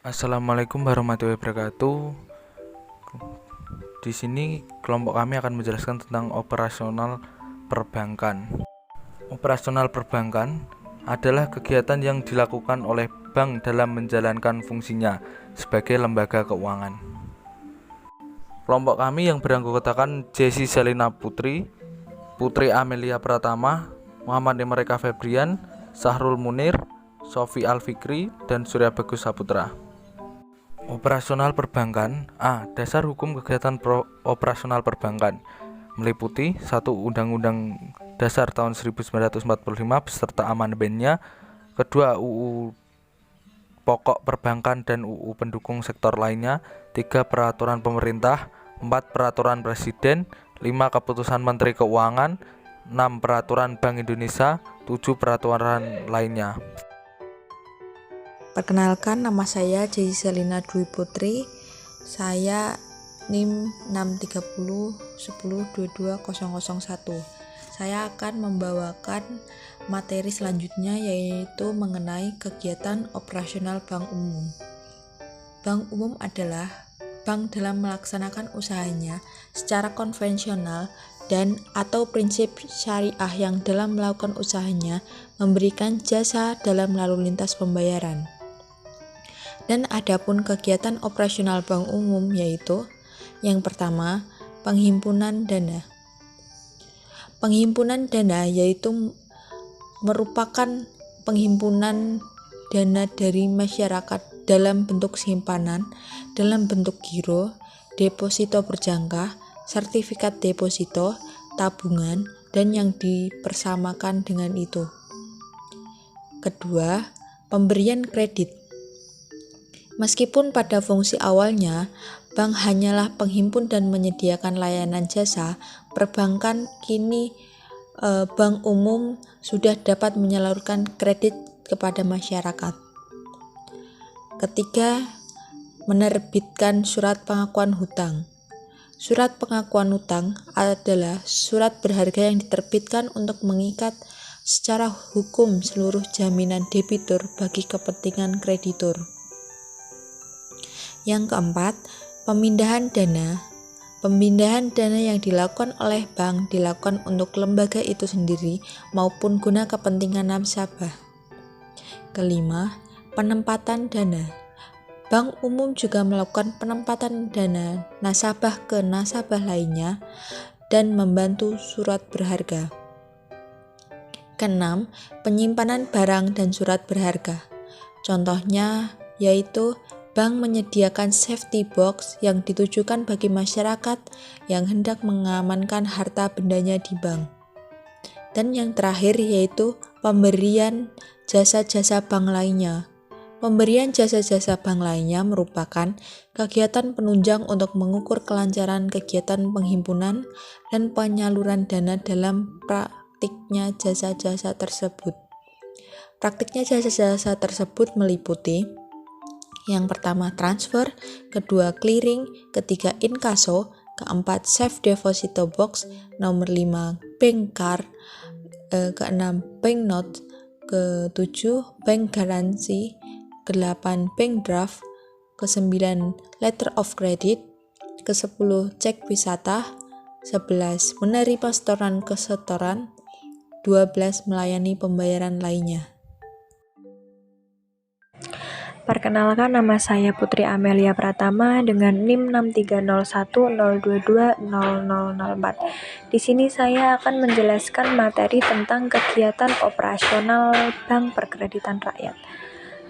Assalamualaikum warahmatullahi wabarakatuh. Di sini kelompok kami akan menjelaskan tentang operasional perbankan. Operasional perbankan adalah kegiatan yang dilakukan oleh bank dalam menjalankan fungsinya sebagai lembaga keuangan. Kelompok kami yang beranggotakan Jessi Selina Putri, Putri Amelia Pratama, Muhammad Emereka Febrian, Sahrul Munir, Sofi Alfikri, dan Surya Bagus Saputra. Operasional perbankan. Dasar hukum kegiatan operasional perbankan meliputi 1. Undang-Undang Dasar tahun 1945 beserta amandemennya. 2. UU Pokok Perbankan dan UU pendukung sektor lainnya. 3. Peraturan pemerintah. 4. Peraturan Presiden. 5. Keputusan Menteri Keuangan. 6. Peraturan Bank Indonesia. 7. Peraturan lainnya. Perkenalkan, nama saya Jessi Selina Dwi Putri. Saya NIM 63010220001. Saya akan membawakan materi selanjutnya, yaitu mengenai kegiatan operasional bank umum. Bank umum adalah bank dalam melaksanakan usahanya secara konvensional dan atau prinsip syariah yang dalam melakukan usahanya memberikan jasa dalam lalu lintas pembayaran. Dan adapun kegiatan operasional bank umum yaitu yang pertama, penghimpunan dana. Penghimpunan dana yaitu merupakan penghimpunan dana dari masyarakat dalam bentuk simpanan, dalam bentuk giro, deposito berjangka, sertifikat deposito, tabungan, dan yang dipersamakan dengan itu. Kedua, pemberian kredit. Meskipun pada fungsi awalnya, bank hanyalah penghimpun dan menyediakan layanan jasa, perbankan kini bank umum sudah dapat menyalurkan kredit kepada masyarakat. Ketiga, menerbitkan surat pengakuan hutang. Surat pengakuan hutang adalah surat berharga yang diterbitkan untuk mengikat secara hukum seluruh jaminan debitur bagi kepentingan kreditur. Yang keempat, pemindahan dana. Pemindahan dana yang dilakukan oleh bank dilakukan untuk lembaga itu sendiri maupun guna kepentingan nasabah. Kelima, penempatan dana. Bank umum juga melakukan penempatan dana nasabah ke nasabah lainnya dan membantu surat berharga. Keenam, penyimpanan barang dan surat berharga. Contohnya yaitu bank menyediakan safety box yang ditujukan bagi masyarakat yang hendak mengamankan harta bendanya di bank. Dan yang terakhir yaitu pemberian jasa-jasa bank lainnya. Pemberian jasa-jasa bank lainnya merupakan kegiatan penunjang untuk mengukur kelancaran kegiatan penghimpunan dan penyaluran dana dalam praktiknya jasa-jasa tersebut. Praktiknya jasa-jasa tersebut meliputi yang pertama transfer, kedua clearing, ketiga inkaso, keempat safe deposito box, nomor 5 bank card, keenam bank note, ketujuh bank garansi, ke-8 bank draft, ke-9 letter of credit, ke-10 cek wisata, 11 menerima setoran ke setoran, 12 melayani pembayaran lainnya. Perkenalkan, nama saya Putri Amelia Pratama dengan NIM 63010220004. Di sini saya akan menjelaskan materi tentang kegiatan operasional Bank Perkreditan Rakyat.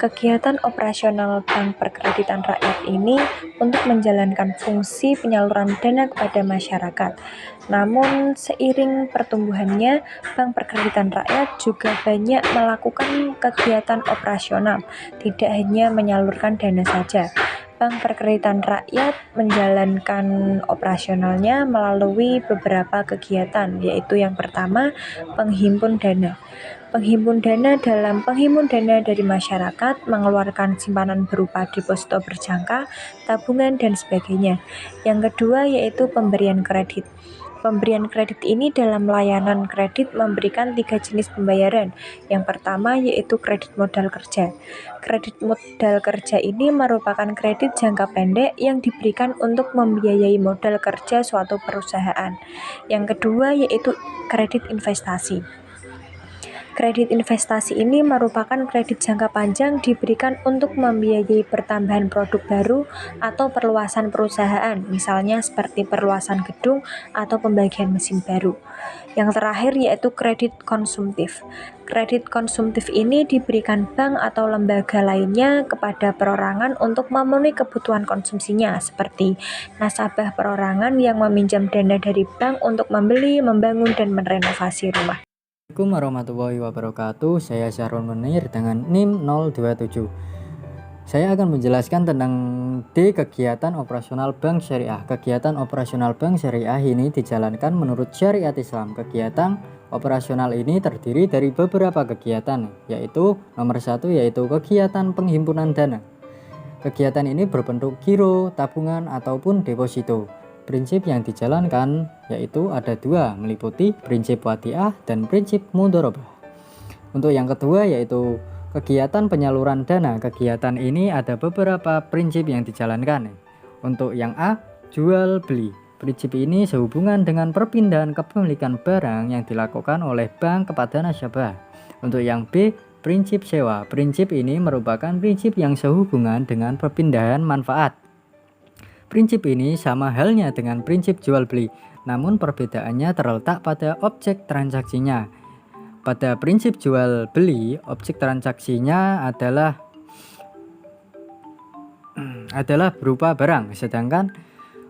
Kegiatan operasional Bank Perkreditan Rakyat ini untuk menjalankan fungsi penyaluran dana kepada masyarakat. Namun seiring pertumbuhannya, Bank Perkreditan Rakyat juga banyak melakukan kegiatan operasional, tidak hanya menyalurkan dana saja. Bank Perkreditan Rakyat menjalankan operasionalnya melalui beberapa kegiatan, yaitu yang pertama, penghimpun dana. Penghimpun dana dalam penghimpun dana dari masyarakat mengeluarkan simpanan berupa deposito berjangka, tabungan, dan sebagainya. Yang kedua yaitu pemberian kredit. Pemberian kredit ini dalam layanan kredit memberikan 3 jenis pembayaran. Yang pertama yaitu kredit modal kerja. Kredit modal kerja ini merupakan kredit jangka pendek yang diberikan untuk membiayai modal kerja suatu perusahaan. Yang kedua yaitu kredit investasi. Kredit investasi ini merupakan kredit jangka panjang diberikan untuk membiayai pertambahan produk baru atau perluasan perusahaan, misalnya seperti perluasan gedung atau pembagian mesin baru. Yang terakhir yaitu kredit konsumtif. Kredit konsumtif ini diberikan bank atau lembaga lainnya kepada perorangan untuk memenuhi kebutuhan konsumsinya, seperti nasabah perorangan yang meminjam dana dari bank untuk membeli, membangun, dan merenovasi rumah. Assalamualaikum warahmatullahi wabarakatuh. Saya Syahrul Munir dengan NIM 027. Saya akan menjelaskan tentang kegiatan operasional bank syariah. Kegiatan operasional bank syariah ini dijalankan menurut syariat Islam. Kegiatan operasional ini terdiri dari beberapa kegiatan, yaitu nomor 1 yaitu kegiatan penghimpunan dana. Kegiatan ini berbentuk giro, tabungan, ataupun deposito. Prinsip yang dijalankan yaitu ada 2, meliputi prinsip wadiah dan prinsip mudharabah. Untuk yang kedua yaitu kegiatan penyaluran dana. Kegiatan ini ada beberapa prinsip yang dijalankan. Untuk yang A, jual beli. Prinsip ini sehubungan dengan perpindahan kepemilikan barang yang dilakukan oleh bank kepada nasabah. Untuk yang B, prinsip sewa. Prinsip ini merupakan prinsip yang sehubungan dengan perpindahan manfaat. Prinsip ini sama halnya dengan prinsip jual beli, namun perbedaannya terletak pada objek transaksinya. Pada prinsip jual beli, objek transaksinya adalah berupa barang, sedangkan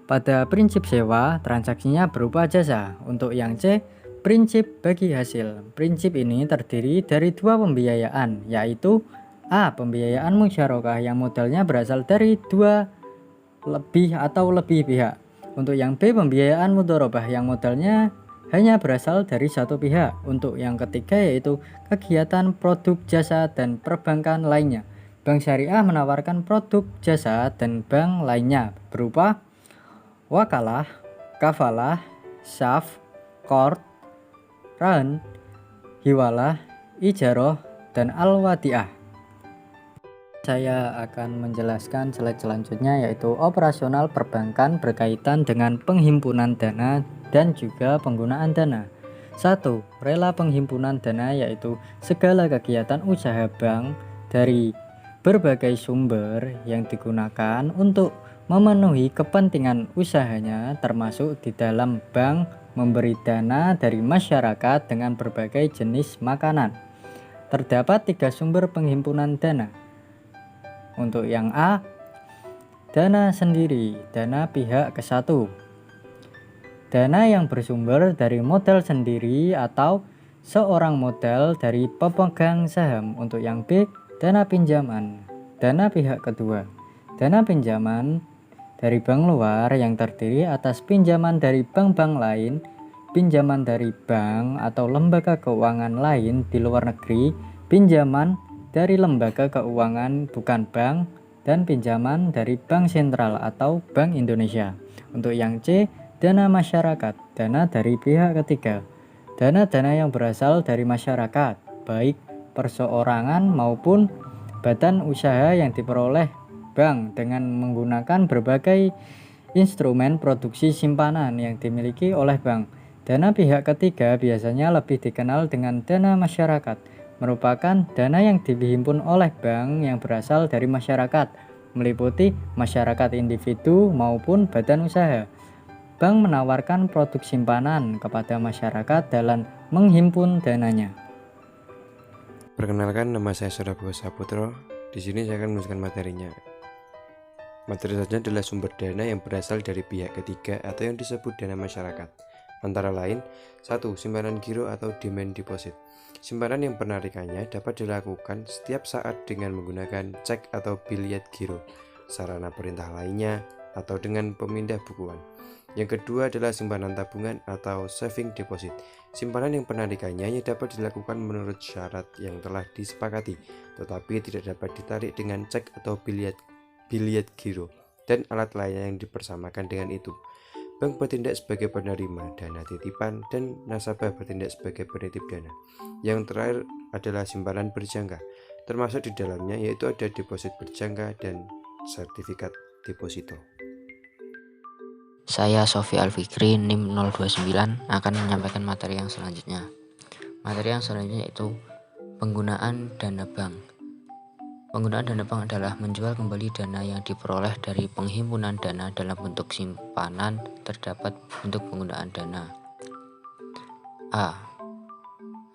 pada prinsip sewa, transaksinya berupa jasa. Untuk yang C, prinsip bagi hasil. Prinsip ini terdiri dari 2 pembiayaan, yaitu A. Pembiayaan musyarakah yang modalnya berasal dari 2 lebih atau lebih pihak. Untuk yang B, pembiayaan mudharabah yang modalnya hanya berasal dari 1 pihak. Untuk yang ketiga yaitu kegiatan produk jasa dan perbankan lainnya. Bank syariah menawarkan produk jasa dan bank lainnya berupa wakalah, kafalah, syaf, qard, rahan, hiwalah, ijarah, dan al-wadiah. Saya akan menjelaskan slide selanjutnya yaitu operasional perbankan berkaitan dengan penghimpunan dana dan juga penggunaan dana. 1. Rela penghimpunan dana yaitu segala kegiatan usaha bank dari berbagai sumber yang digunakan untuk memenuhi kepentingan usahanya, termasuk di dalam bank memberi dana dari masyarakat dengan berbagai jenis makanan. Terdapat 3 sumber penghimpunan dana. Untuk yang A, dana sendiri, dana pihak ke-1. Dana yang bersumber dari modal sendiri atau seorang modal dari pemegang saham. Untuk yang B, dana pinjaman, dana pihak kedua. Dana pinjaman dari bank luar yang terdiri atas pinjaman dari bank-bank lain, pinjaman dari bank atau lembaga keuangan lain di luar negeri, pinjaman dari lembaga keuangan bukan bank, dan pinjaman dari Bank Sentral atau Bank Indonesia. Untuk yang C, dana masyarakat, dana dari pihak ketiga. Dana-dana yang berasal dari masyarakat, baik perseorangan maupun badan usaha yang diperoleh bank dengan menggunakan berbagai instrumen produksi simpanan yang dimiliki oleh bank. Dana pihak ketiga biasanya lebih dikenal dengan dana masyarakat, merupakan dana yang dihimpun oleh bank yang berasal dari masyarakat, meliputi masyarakat individu maupun badan usaha. Bank menawarkan produk simpanan kepada masyarakat dalam menghimpun dananya. Perkenalkan, nama saya Surabaya Saputro. Di sini saya akan menuliskan materinya. Materi selanjutnya adalah sumber dana yang berasal dari pihak ketiga atau yang disebut dana masyarakat. Antara lain, 1. Simpanan giro atau demand deposit. Simpanan yang penarikannya dapat dilakukan setiap saat dengan menggunakan cek atau biliet giro. Sarana perintah lainnya atau dengan pemindah bukuan. Yang kedua adalah simpanan tabungan atau saving deposit. Simpanan yang penarikannya hanya dapat dilakukan menurut syarat yang telah disepakati, tetapi tidak dapat ditarik dengan cek atau biliet giro dan alat lainnya yang dipersamakan dengan itu. Bank bertindak sebagai penerima dana titipan dan nasabah bertindak sebagai penitip dana. Yang terakhir adalah simpanan berjangka, termasuk di dalamnya yaitu ada deposit berjangka dan sertifikat deposito. Saya Sofi Alfikri, NIM 029, akan menyampaikan materi yang selanjutnya. Materi yang selanjutnya yaitu penggunaan dana bank. Penggunaan dana bank adalah menjual kembali dana yang diperoleh dari penghimpunan dana dalam bentuk simpanan. Terdapat bentuk penggunaan dana. A.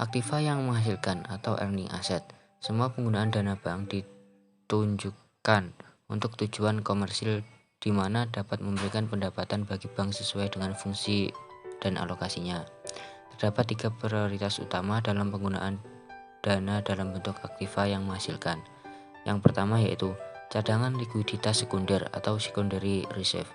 Aktiva yang menghasilkan atau earning asset. Semua penggunaan dana bank ditunjukkan untuk tujuan komersil di mana dapat memberikan pendapatan bagi bank sesuai dengan fungsi dan alokasinya. Terdapat 3 prioritas utama dalam penggunaan dana dalam bentuk aktiva yang menghasilkan. Yang pertama yaitu cadangan likuiditas sekunder atau secondary reserve,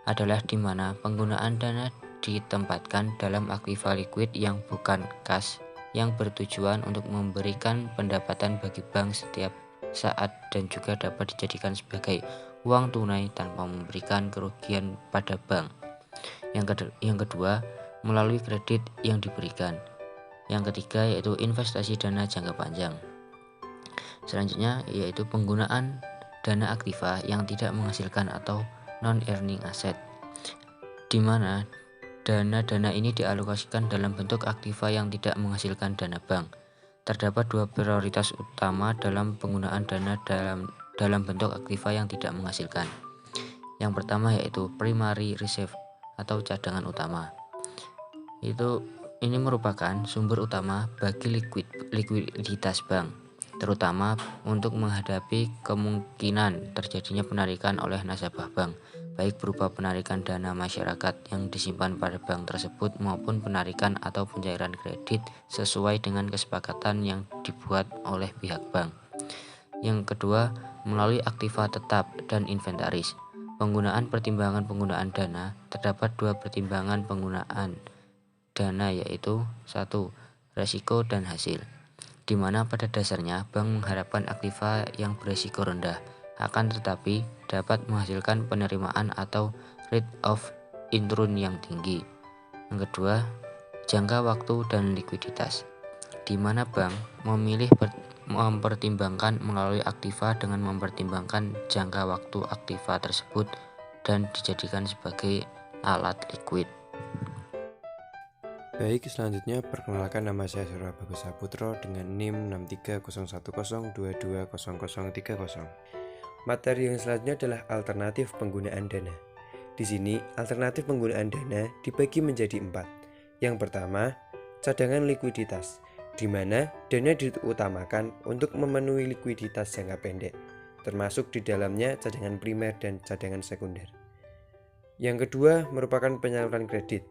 adalah di mana penggunaan dana ditempatkan dalam aktiva liquid yang bukan kas, yang bertujuan untuk memberikan pendapatan bagi bank setiap saat dan juga dapat dijadikan sebagai uang tunai tanpa memberikan kerugian pada bank. Yang kedua, melalui kredit yang diberikan. Yang ketiga yaitu investasi dana jangka panjang. Selanjutnya yaitu penggunaan dana aktiva yang tidak menghasilkan atau non-earning asset, di mana dana-dana ini dialokasikan dalam bentuk aktiva yang tidak menghasilkan dana bank. Terdapat 2 prioritas utama dalam penggunaan dana dalam bentuk aktiva yang tidak menghasilkan. Yang pertama yaitu primary reserve atau cadangan utama. Ini merupakan sumber utama bagi likuiditas bank, terutama untuk menghadapi kemungkinan terjadinya penarikan oleh nasabah bank, baik berupa penarikan dana masyarakat yang disimpan pada bank tersebut maupun penarikan atau pencairan kredit sesuai dengan kesepakatan yang dibuat oleh pihak bank. Yang kedua, melalui aktiva tetap dan inventaris. Penggunaan pertimbangan penggunaan dana. Terdapat 2 pertimbangan penggunaan dana yaitu 1. Resiko dan hasil, di mana pada dasarnya bank mengharapkan aktiva yang beresiko rendah, akan tetapi dapat menghasilkan penerimaan atau rate of return yang tinggi. Yang kedua, jangka waktu dan likuiditas, di mana bank mempertimbangkan melalui aktiva dengan mempertimbangkan jangka waktu aktiva tersebut dan dijadikan sebagai alat likuid. Baik, selanjutnya perkenalkan, nama saya Surya Bagus Saputro dengan NIM 630102200030. Materi yang selanjutnya adalah alternatif penggunaan dana. Di sini, alternatif penggunaan dana dibagi menjadi 4. Yang pertama, cadangan likuiditas, di mana dana diutamakan untuk memenuhi likuiditas jangka pendek, termasuk di dalamnya cadangan primer dan cadangan sekunder. Yang kedua merupakan penyaluran kredit,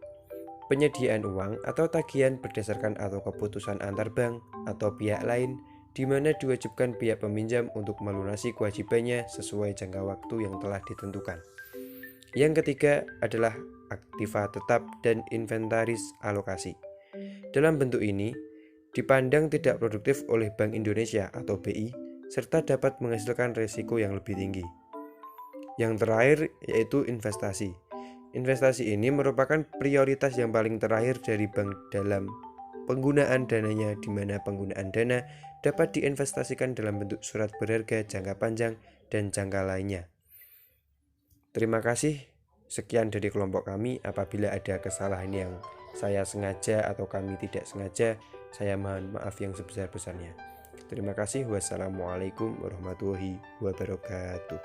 penyediaan uang atau tagihan berdasarkan atau keputusan antar bank atau pihak lain, di mana diwajibkan pihak peminjam untuk melunasi kewajibannya sesuai jangka waktu yang telah ditentukan. Yang ketiga adalah aktiva tetap dan inventaris alokasi. Dalam bentuk ini dipandang tidak produktif oleh Bank Indonesia atau BI, serta dapat menghasilkan risiko yang lebih tinggi. Yang terakhir yaitu investasi. Investasi ini merupakan prioritas yang paling terakhir dari bank dalam penggunaan dananya, di mana penggunaan dana dapat diinvestasikan dalam bentuk surat berharga jangka panjang dan jangka lainnya. Terima kasih. Sekian dari kelompok kami. Apabila ada kesalahan yang saya sengaja atau kami tidak sengaja, saya mohon maaf yang sebesar-besarnya. Terima kasih. Wassalamualaikum warahmatullahi wabarakatuh.